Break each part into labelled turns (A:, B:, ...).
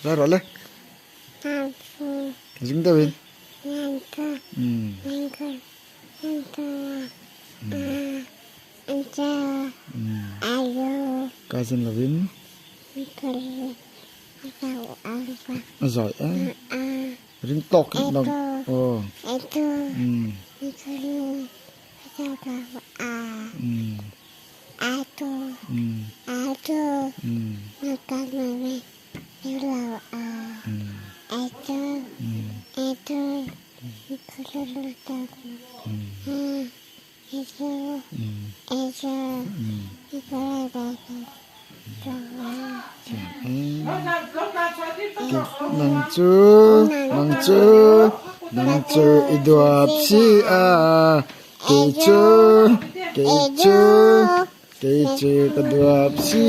A: Ra rồi lên. Dính tao bên. Cái gì là bên? Giỏi á. Ring tóc đồng. Ồ. Nang chu iduap si keju keduap si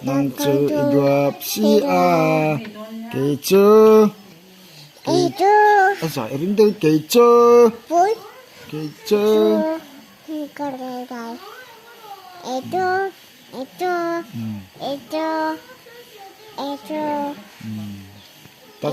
A: nang chu iduap si keju giỏi ring tao keju tak